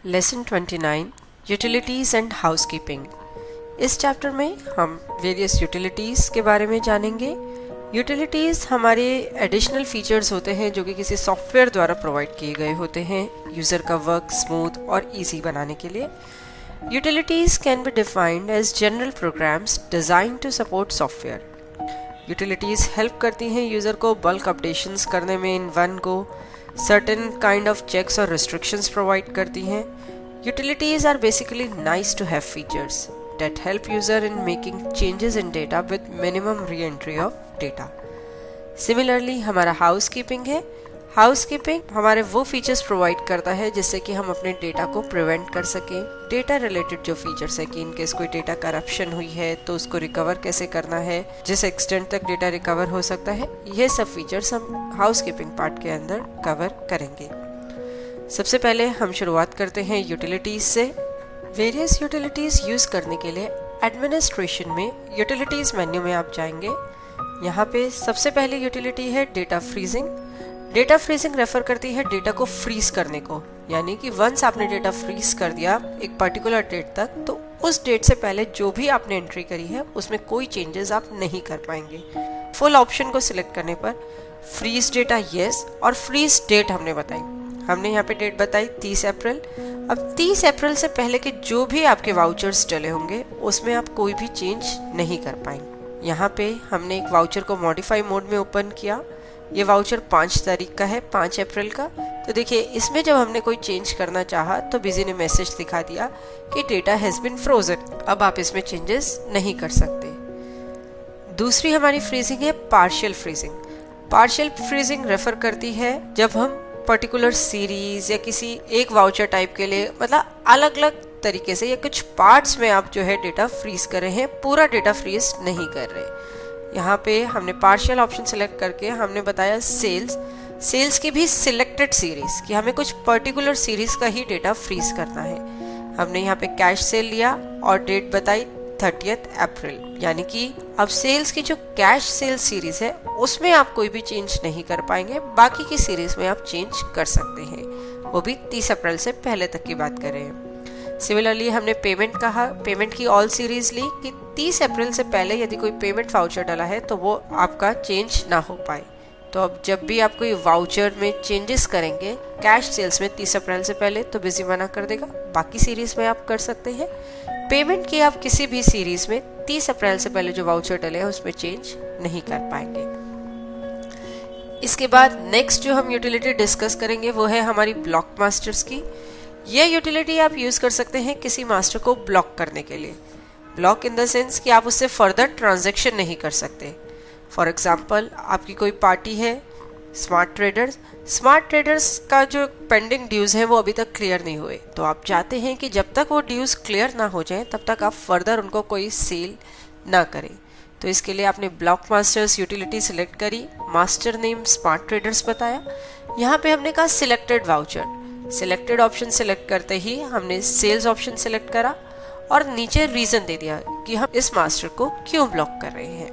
Lesson 29 utilities and housekeeping. इस chapter में हम वेरियस यूटिलिटीज़ के बारे में जानेंगे। यूटिलिटीज़ हमारे एडिशनल फीचर्स होते हैं जो कि किसी सॉफ्टवेयर द्वारा प्रोवाइड किए गए होते हैं यूज़र का वर्क स्मूथ और इजी बनाने के लिए। Utilities can be defined as general programs design to support software. Utilities help करती हैं यूज़र को बल्क अपडेशंस करने में in one go, certain kind of checks और रिस्ट्रिक्शंस प्रोवाइड करती हैं। Utilities are basically nice to have features that help user in making changes in data with minimum re-entry of data. Similarly, हमारा housekeeping है। Housekeeping हमारे वो features provide करता है जिससे कि हम अपने डेटा को प्रिवेंट कर सकें। डेटा रिलेटेड जो फीचर्स है कि इनकेस कोई डेटा करप्शन हुई है तो उसको रिकवर कैसे करना है, जिस एक्सटेंट तक डेटा रिकवर हो सकता है, ये सब फीचर्स हम हाउसकीपिंग पार्ट के अंदर कवर करेंगे। सबसे पहले हम शुरुआत करते हैं यूटिलिटीज से। वेरियस यूटिलिटीज़ यूज़ करने के लिए एडमिनिस्ट्रेशन में यूटिलिटीज़ मेन्यू में आप जाएंगे। यहाँ पे सबसे पहली यूटिलिटी है data freezing. Data freezing refer करती है डेटा को फ्रीज करने को, यानी कि वंस आपने डेटा फ्रीज कर दिया एक पर्टिकुलर डेट तक, तो उस डेट से पहले जो भी आपने एंट्री करी है उसमें कोई चेंजेस आप नहीं कर पाएंगे। फुल ऑप्शन को सिलेक्ट करने पर फ्रीज डेटा येस और फ्रीज डेट हमने बताई। हमने यहाँ पे डेट बताई 30 अप्रैल। अब 30 अप्रैल से पहले के जो भी आपके वाउचर्स डले होंगे उसमें आप कोई भी चेंज नहीं कर पाएंगे। यहाँ पे हमने एक वाउचर को मॉडिफाई मोड में ओपन किया। ये वाउचर 5 तारीख का है, 5 अप्रैल का। तो देखिए इसमें जब हमने कोई चेंज करना चाहा तो बिजी ने मैसेज दिखा दिया कि डेटा हैज बीन फ्रोजन, अब आप इसमें चेंजेस नहीं कर सकते। दूसरी हमारी फ्रीजिंग है partial freezing. Partial freezing refer करती है जब हम पर्टिकुलर सीरीज या किसी एक वाउचर टाइप के लिए मतलब अलग अलग तरीके से या कुछ पार्ट्स में आप जो है डेटा फ्रीज कर रहे हैं, पूरा डेटा फ्रीज नहीं कर रहे। यहाँ पे हमने पार्शियल ऑप्शन सिलेक्ट करके हमने बताया सेल्स की भी सिलेक्टेड सीरीज कि हमें कुछ पर्टिकुलर सीरीज का ही डेटा फ्रीज करना है। हमने यहाँ पे कैश सेल लिया और डेट बताई 30 अप्रैल, यानी कि अब सेल्स की जो कैश सेल्स सीरीज है उसमें आप कोई भी चेंज नहीं कर पाएंगे, बाकी की सीरीज में आप चेंज कर सकते हैं, वो भी 30 अप्रैल से पहले तक की बात कर रहे हैं। सिमिलरली हमने पेमेंट कहा, पेमेंट की ऑल सीरीज ली कि 30 अप्रैल से पहले यदि कोई पेमेंट वाउचर डाला है तो वो आपका चेंज ना हो पाए। तो अब जब भी आप कोई वाउचर में चेंजेस करेंगे कैश सेल्स में 30 अप्रैल से पहले तो बिजी मना कर देगा, बाकी सीरीज में आप कर सकते हैं। पेमेंट की आप किसी भी सीरीज में 30 अप्रैल से पहले जो वाउचर डले हैं उसमें चेंज नहीं कर पाएंगे। इसके बाद नेक्स्ट जो हम यूटिलिटी डिस्कस करेंगे वो है हमारी ब्लॉक मास्टर्स की। यह यूटिलिटी आप यूज कर सकते हैं किसी मास्टर को ब्लॉक करने के लिए। ब्लॉक इन द सेंस कि आप उससे फर्दर ट्रांजैक्शन नहीं कर सकते। फॉर एग्जाम्पल आपकी कोई पार्टी है स्मार्ट ट्रेडर्स का जो पेंडिंग ड्यूज है वो अभी तक क्लियर नहीं हुए, तो आप चाहते हैं कि जब तक वो ड्यूज क्लियर ना हो जाए तब तक आप फर्दर उनको कोई सेल ना करें। तो इसके लिए आपने ब्लॉक मास्टर्स यूटिलिटी सिलेक्ट करी, मास्टर नेम स्मार्ट ट्रेडर्स बताया। यहाँ पे हमने कहा selected voucher. Selected option select करते ही हमने सेल्स ऑप्शन सिलेक्ट करा और नीचे रीजन दे दिया कि हम इस मास्टर को क्यों ब्लॉक कर रहे हैं।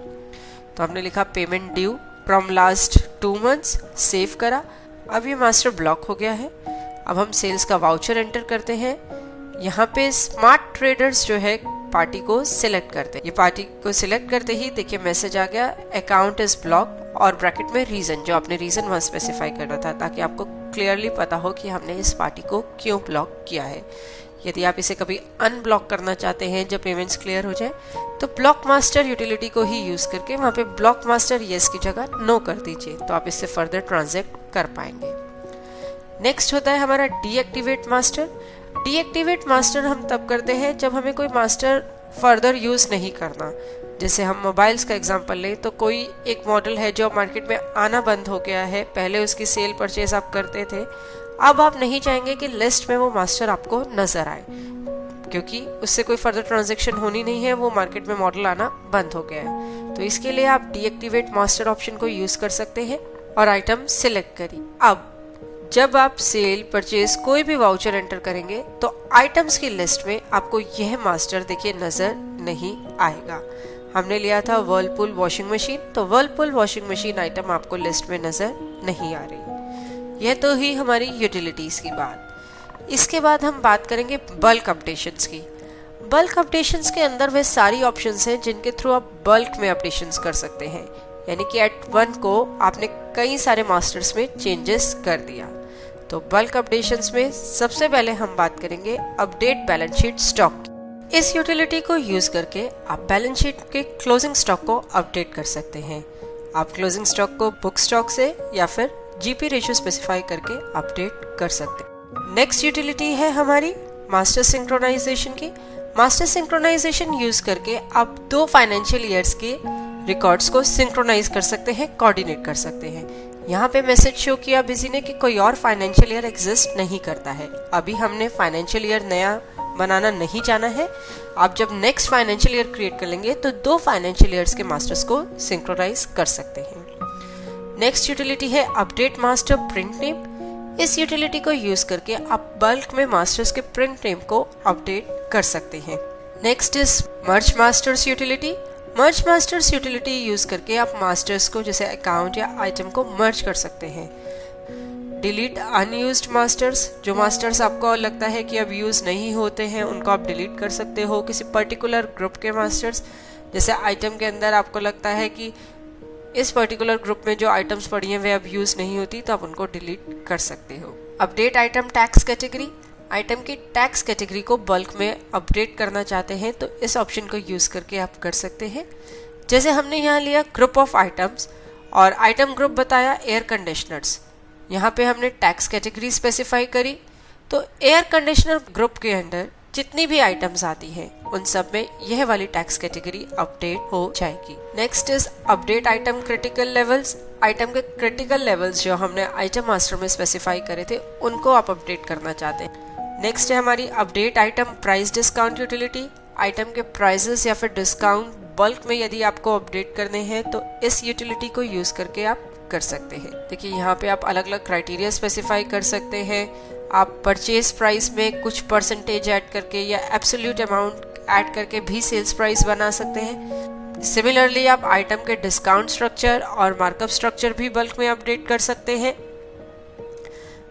तो हमने लिखा payment due from last 2 months, save करा। अब ये मास्टर ब्लॉक हो गया है। अब हम सेल्स का वाउचर एंटर करते हैं। यहाँ पे स्मार्ट ट्रेडर्स जो है पार्टी को सिलेक्ट करते हैं। ये पार्टी को सिलेक्ट करते ही देखिए मैसेज आ गया अकाउंट इज ब्लॉक और ब्रैकेट में रीजन, जो आपने रीजन वहाँ स्पेसिफाई करना था ताकि आपको क्लियरली पता हो कि हमने इस पार्टी को क्यों ब्लॉक किया है। यदि आप इसे कभी अनब्लॉक करना चाहते हैं जब पेमेंट्स क्लियर हो जाए तो ब्लॉक मास्टर यूटिलिटी को ही यूज करके वहाँ पे ब्लॉक मास्टर येस की जगह नो कर दीजिए, तो आप इससे फर्दर ट्रांजैक्ट कर पाएंगे। नेक्स्ट होता है हमारा डीएक्टिवेट मास्टर। डीएक्टिवेट मास्टर हम तब करते हैं जब हमें कोई मास्टर फर्दर यूज नहीं करना। जैसे हम मोबाइल्स का एग्जांपल लें तो कोई एक मॉडल है जो मार्केट में आना बंद हो गया है, पहले उसकी सेल परचेज आप करते थे, अब आप नहीं चाहेंगे कि लिस्ट में वो मास्टर आपको नजर आए क्योंकि उससे कोई फर्दर ट्रांजैक्शन होनी नहीं है, वो मार्केट में मॉडल आना बंद हो गया है। तो इसके लिए आप डीएक्टिवेट मास्टर ऑप्शन को यूज कर सकते हैं और आइटम सिलेक्ट करिए। अब जब आप सेल परचेज कोई भी वाउचर एंटर करेंगे तो आइटम्स की लिस्ट में आपको यह मास्टर देखिए नजर नहीं आएगा। हमने लिया था वर्लपूल वॉशिंग मशीन, तो वर्लपूल वॉशिंग मशीन आइटम आपको लिस्ट में नजर नहीं आ रही। यह तो ही हमारी यूटिलिटीज की बात। इसके बाद हम बात करेंगे बल्क अपडेशंस की। बल्क अपडेशंस के अंदर वे सारी ऑप्शंस हैं जिनके थ्रू आप बल्क में अपडेशंस कर सकते हैं, यानी कि एट वन को आपने कई सारे मास्टर्स में चेंजेस कर दिया। तो बल्क अपडेशंस में सबसे पहले हम बात करेंगे अपडेट बैलेंस शीट स्टॉक। इस यूटिलिटी को यूज करके आप बैलेंस शीट के क्लोजिंग स्टॉक को अपडेट कर सकते हैं। आप क्लोजिंग स्टॉक को बुक स्टॉक से या फिर जीपी रेशियो स्पेसिफाई करके अपडेट कर सकते हैं। नेक्स्ट यूटिलिटी है हमारी मास्टर सिंक्रोनाइजेशन की। मास्टर सिंक्रोनाइजेशन यूज करके आप 2 फाइनेंशियल ईयर्स के रिकॉर्ड्स को सिंक्रोनाइज कर सकते हैं, कोऑर्डिनेट कर सकते हैं। यहाँ पे मैसेज शो किया बिजी ने कि कोई और फाइनेंशियल ईयर एग्जिस्ट नहीं करता है। अभी हमने फाइनेंशियल ईयर नया बनाना नहीं जाना है। आप जब नेक्स्ट फाइनेंशियल ईयर क्रिएट कर लेंगे तो 2 फाइनेंशियल ईयर्स के मास्टर्स को सिंक्रोनाइज कर सकते हैं। नेक्स्ट यूटिलिटी है अपडेट मास्टर प्रिंट नेम। इस यूटिलिटी को यूज करके आप बल्क में मास्टर्स के प्रिंट नेम को अपडेट कर सकते हैं। Next is merge masters utility. Merge masters utility use करके आप मास्टर्स को जैसे अकाउंट या आइटम को मर्ज कर सकते हैं। डिलीट अनयूज्ड मास्टर्स, जो मास्टर्स आपको लगता है कि अब यूज नहीं होते हैं उनको आप डिलीट कर सकते हो। किसी पर्टिकुलर ग्रुप के मास्टर्स, जैसे आइटम के अंदर आपको लगता है कि इस पर्टिकुलर ग्रुप में जो आइटम्स पड़ी हैं वे अब यूज नहीं होती, तो आप उनको डिलीट कर सकते हो। Update item tax category. Item की टैक्स कैटेगरी को बल्क में अपडेट करना चाहते हैं तो इस ऑप्शन को यूज करके आप कर सकते हैं। जैसे हमने यहाँ लिया ग्रुप ऑफ आइटम्स और आइटम ग्रुप बताया एयर कंडीशनर्स। यहाँ पे हमने टैक्स कैटेगरी स्पेसिफाई करी, तो एयर कंडीशनर ग्रुप के अंदर जितनी भी आइटम्स आती हैं उन सब में यह वाली टैक्स कैटेगरी अपडेट हो जाएगी। Next is update item critical levels. Item के क्रिटिकल लेवल्स जो हमने आइटम मास्टर में स्पेसिफाई करे थे उनको आप अपडेट करना चाहते हैं। नेक्स्ट है हमारी update item price discount utility. Item के प्राइसेस या फिर डिस्काउंट बल्क में यदि आपको अपडेट करने हैं तो इस यूटिलिटी को यूज करके आप कर सकते हैं। देखिए यहाँ पे आप अलग अलग क्राइटेरिया स्पेसिफाई कर सकते हैं। आप परचेज प्राइस में कुछ परसेंटेज ऐड करके या एब्सोल्यूट अमाउंट ऐड करके भी सेल्स प्राइस बना सकते हैं। सिमिलरली आप आइटम के डिस्काउंट स्ट्रक्चर और मार्कअप स्ट्रक्चर भी बल्क में अपडेट कर सकते हैं।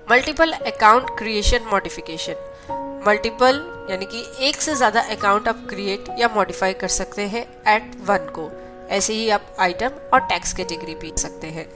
Multiple account creation modification. Multiple यानी कि एक से ज्यादा अकाउंट आप क्रिएट या मॉडिफाई कर सकते हैं एट वन को। ऐसे ही आप आइटम और टैक्स कैटेगरी भी सकते हैं।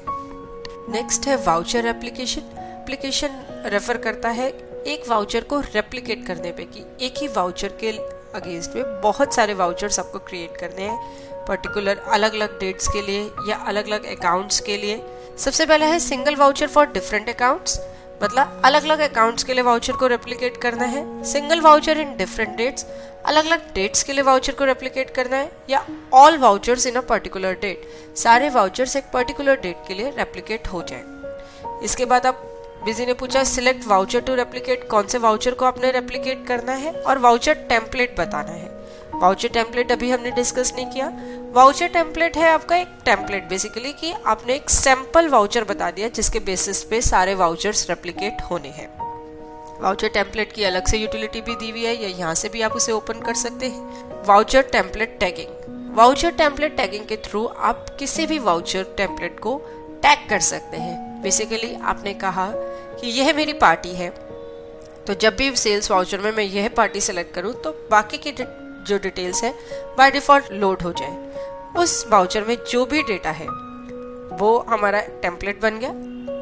नेक्स्ट है वाउचर एप्लीकेशन। एप्लीकेशन रेफर करता है एक वाउचर को रेप्लिकेट करने पे कि एक ही वाउचर के अगेंस्ट में बहुत सारे वाउचर्स आपको क्रिएट करने हैं पर्टिकुलर अलग अलग डेट्स के लिए या अलग अलग अकाउंट्स के लिए। सबसे पहला है single voucher for different accounts, मतलब अलग अलग अकाउंट्स के लिए वाउचर को रेप्लिकेट करना है। Single voucher in different dates, अलग अलग डेट्स के लिए वाउचर को रेप्लिकेट करना है। या all vouchers in a particular date, सारे वाउचर्स एक पर्टिकुलर डेट के लिए रेप्लिकेट हो जाए। इसके बाद आप बिजी ने पूछा सिलेक्ट वाउचर टू रेप्लिकेट, कौन से वाउचर को आपने रेप्लिकेट करना है और वाउचर टेम्पलेट बताना है। वाउचर टेम्पलेट अभी हमने डिस्कस नहीं किया। वाउचर टेम्पलेट है आपका एक टेम्पलेट बेसिकली कि आपने एक सैंपल वाउचर बता दिया जिसके बेसिस पे सारे वाउचर्स रेप्लिकेट होने हैं। वाउचर टेम्पलेट की अलग से यूटिलिटी भी दी हुई है या यहाँ से भी आप उसे ओपन कर सकते हैं। Voucher template tagging. Voucher template tagging के थ्रू आप किसी भी वाउचर टेम्पलेट को टैग कर सकते हैं। बेसिकली आपने कहा कि यह मेरी पार्टी है, तो जब भी सेल्स वाउचर में मैं यह पार्टी सेलेक्ट करूं तो बाकी की जो डिटेल्स है बाय डिफॉल्ट लोड हो जाए। उस वाउचर में जो भी डेटा है वो हमारा टेम्पलेट बन गया।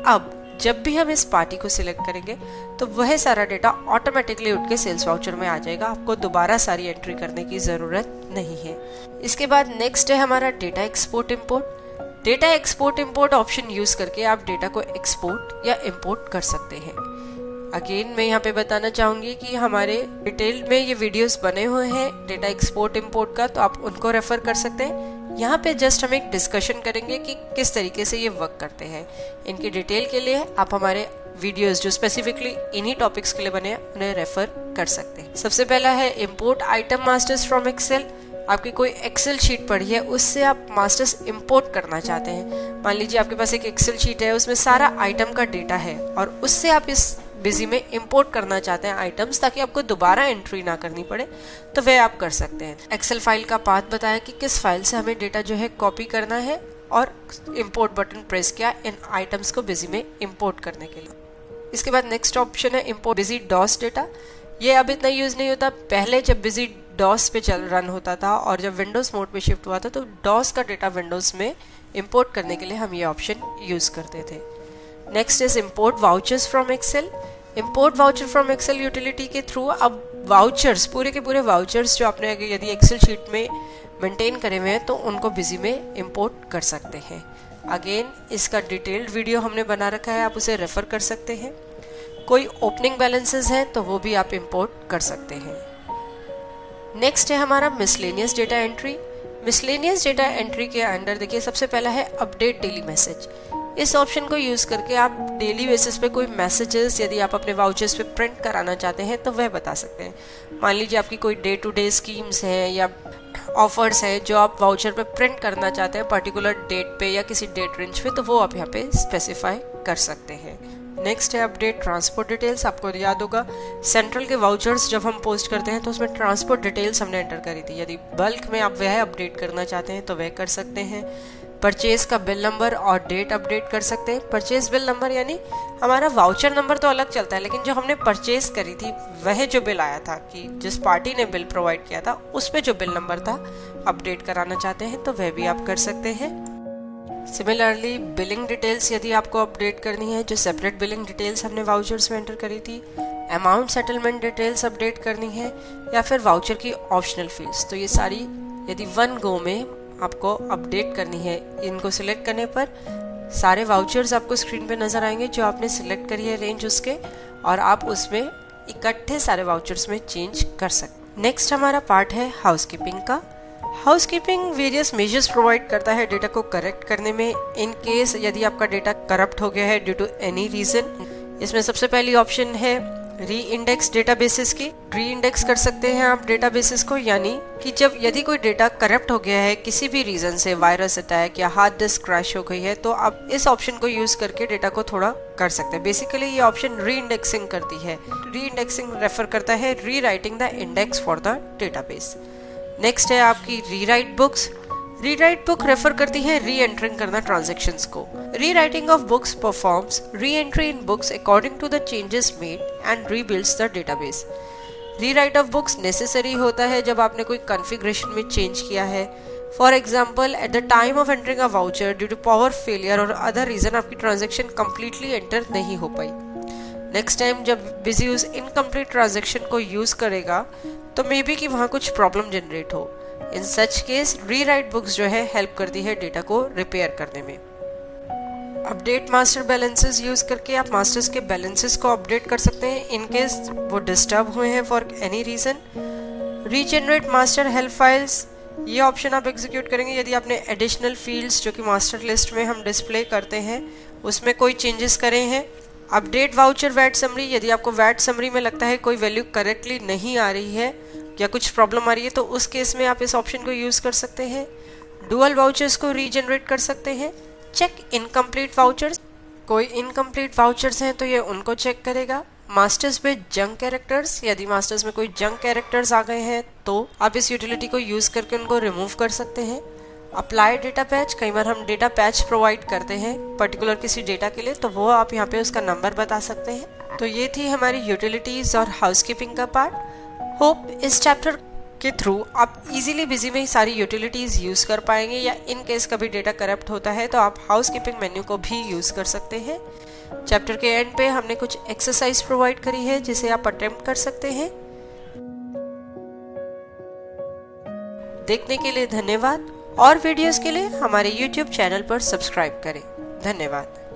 अब जब भी हम इस पार्टी को सिलेक्ट करेंगे तो वह सारा डेटा ऑटोमेटिकली उठ के सेल्स वाउचर में आ जाएगा। आपको दोबारा सारी एंट्री करने की जरूरत नहीं है। इसके बाद नेक्स्ट है हमारा data export import. Data export import option use करके आप डेटा को एक्सपोर्ट या इंपोर्ट कर सकते हैं। अगेन मैं यहाँ पे बताना चाहूंगी कि हमारे डिटेल में ये वीडियोस बने हुए हैं डेटा एक्सपोर्ट इंपोर्ट का, तो आप उनको रेफर कर सकते हैं। यहाँ पे जस्ट हम एक डिस्कशन करेंगे कि किस तरीके से ये वर्क करते हैं। इनकी डिटेल के लिए आप हमारे वीडियोस जो स्पेसिफिकली इन्हीं टॉपिक्स के लिए बने हैं उन्हें रेफर कर सकते हैं। सबसे पहला है import item masters from Excel. आपकी कोई एक्सेल शीट पड़ी है, उससे आप मास्टर्स इंपोर्ट करना चाहते हैं। मान लीजिए आपके पास एक एक्सेल शीट है, उसमें सारा आइटम का डेटा है और उससे आप इस बिजी में इंपोर्ट करना चाहते हैं आइटम्स, ताकि आपको दोबारा एंट्री ना करनी पड़े, तो वह आप कर सकते हैं। एक्सेल फाइल का पाथ बताया कि किस फाइल से हमें डेटा जो है कॉपी करना है और इंपोर्ट बटन प्रेस किया इन आइटम्स को बिजी में इंपोर्ट करने के लिए। इसके बाद नेक्स्ट ऑप्शन है इम्पोर्ट बिजी डॉस डेटा। ये अब इतना यूज़ नहीं होता, पहले जब बिजी डॉस पे रन होता था और जब विंडोज़ मोड पे शिफ्ट हुआ था तो डॉस का डेटा विंडोज़ में इंपोर्ट करने के लिए हम ये ऑप्शन यूज़ करते थे। Next is import vouchers from Excel. Import voucher from Excel utility के थ्रू अब वाउचर्स, पूरे के पूरे वाउचर्स जो आपने यदि एक्सेल शीट में मेंटेन करे हुए हैं तो उनको बिजी में इम्पोर्ट कर सकते हैं। अगेन इसका डिटेल्ड वीडियो हमने बना रखा है, आप उसे रेफर कर सकते हैं। कोई ओपनिंग बैलेंसेस हैं तो वो भी आप इंपोर्ट कर सकते हैं। नेक्स्ट है हमारा miscellaneous data entry. Miscellaneous data entry के अंडर देखिए सबसे पहला है अपडेट डेली मैसेज। इस ऑप्शन को यूज़ करके आप डेली बेसिस पे कोई मैसेजेस यदि आप अपने वाउचर्स पे प्रिंट कराना चाहते हैं तो वह बता सकते हैं। मान लीजिए आपकी कोई डे टू डे स्कीम्स हैं या ऑफर्स हैं जो आप वाउचर पे प्रिंट करना चाहते हैं पर्टिकुलर डेट पे या किसी डेट रेंज पे, तो वो आप यहाँ पे स्पेसिफाई कर सकते हैं। नेक्स्ट है अपडेट ट्रांसपोर्ट डिटेल्स। आपको याद होगा सेंट्रल के वाउचर्स जब हम पोस्ट करते हैं तो उसमें ट्रांसपोर्ट डिटेल्स हमने एंटर करी थी, यदि बल्क में आप वह अपडेट करना चाहते हैं तो वह कर सकते हैं। परचेज का बिल नंबर और डेट अपडेट कर सकते हैं। परचेज बिल नंबर यानी हमारा वाउचर नंबर तो अलग चलता है, लेकिन जो हमने परचेज करी थी वह जो बिल आया था कि जिस पार्टी ने बिल प्रोवाइड किया था उस पे जो बिल नंबर था अपडेट कराना चाहते हैं तो वह भी आप कर सकते हैं। सिमिलरली बिलिंग डिटेल्स यदि आपको अपडेट करनी है, जो सेपरेट बिलिंग डिटेल्स हमने वाउचर्स में एंटर करी थी, अमाउंट सेटलमेंट डिटेल्स अपडेट करनी है या फिर वाउचर की ऑप्शनल फील्ड्स, तो ये सारी यदि वन गो में आपको अपडेट करनी है, इनको सिलेक्ट करने पर सारे वाउचर्स आपको स्क्रीन पे नजर आएंगे जो आपने सिलेक्ट करी है रेंज उसके, और आप उसमें इकट्ठे सारे वाउचर्स में चेंज कर सकते। नेक्स्ट हमारा पार्ट है हाउसकीपिंग का। हाउसकीपिंग वेरियस मेजर्स प्रोवाइड करता है डेटा को करेक्ट करने में इन केस यदि आपका डेटा करप्ट हो गया है ड्यू टू एनी रीजन। इसमें सबसे पहली ऑप्शन है री इंडेक्स डेटाबेसेस की। री इंडेक्स कर सकते हैं आप डेटाबेसेस को, यानी कि जब यदि कोई डेटा करप्ट हो गया है किसी भी रीजन से, वायरस अटैक या हार्ड डिस्क क्रैश हो गई है, तो आप इस ऑप्शन को यूज करके डेटा को थोड़ा कर सकते हैं। बेसिकली ये ऑप्शन री इंडेक्सिंग करती है। री इंडेक्सिंग रेफर करता है rewriting the index for the database. Next है आपकी rewrite books. Rewrite book refer करती है री एंटरिंग करना ट्रांजेक्शंस को। Rewriting of books performs reentry in books according to the changes made and rebuilds the database. Rewrite of books necessary होता है जब आपने कोई configuration में चेंज किया है। For example at the time of entering a voucher due to power failure और other reason आपकी ट्रांजेक्शन कंप्लीटली एंटर नहीं हो पाई। नेक्स्ट टाइम जब बिजी उस इनकम्प्लीट ट्रांजेक्शन को यूज करेगा तो मे बी कि वहाँ कुछ प्रॉब्लम जनरेट हो। इन सच केस री राइट बुक्स जो है हेल्प करती है डेटा को रिपेयर करने में। अपडेट मास्टर बैलेंसेस यूज करके आप मास्टर्स के बैलेंसेस को अपडेट कर सकते हैं इन केस वो डिस्टर्ब हुए हैं for any reason. Regenerate master help files, ये ऑप्शन आप एग्जीक्यूट करेंगे यदि आपने एडिशनल फील्ड्स जो कि मास्टर लिस्ट में हम डिस्प्ले करते हैं उसमें कोई चेंजेस करे हैं। अपडेट वाउचर वैट समरी, यदि आपको वैट समरी में लगता है कोई वैल्यू करेक्टली नहीं आ रही है या कुछ प्रॉब्लम आ रही है तो उस केस में आप इस ऑप्शन को यूज कर सकते हैं। डुअल वाउचर्स को रीजनरेट कर सकते हैं। चेक इनकम्प्लीट वाउचर्स, कोई इनकम्प्लीट वाउचर्स हैं तो ये उनको चेक करेगा। मास्टर्स पे जंक कैरेक्टर्स, यदि मास्टर्स में कोई जंक कैरेक्टर्स आ गए हैं तो आप इस यूटिलिटी को यूज करके उनको रिमूव कर सकते हैं। अप्लाई डेटा पैच, कई बार हम डेटा पैच प्रोवाइड करते हैं पर्टिकुलर किसी डेटा के लिए, तो वो आप यहाँ पे उसका नंबर बता सकते हैं। तो ये थी हमारी यूटिलिटीज और हाउसकीपिंग का पार्ट। होप इस चैप्टर के थ्रू आप इजीली बिजी में सारी यूटिलिटीज यूज कर पाएंगे, या इन केस कभी डेटा करप्ट होता है तो आप हाउसकीपिंग मेन्यू को भी यूज कर सकते हैं। चैप्टर के एंड पे हमने कुछ एक्सरसाइज प्रोवाइड करी है जिसे आप अटेम्प्ट कर सकते हैं। देखने के लिए धन्यवाद और वीडियोस के लिए हमारे YouTube चैनल पर सब्सक्राइब करें। धन्यवाद।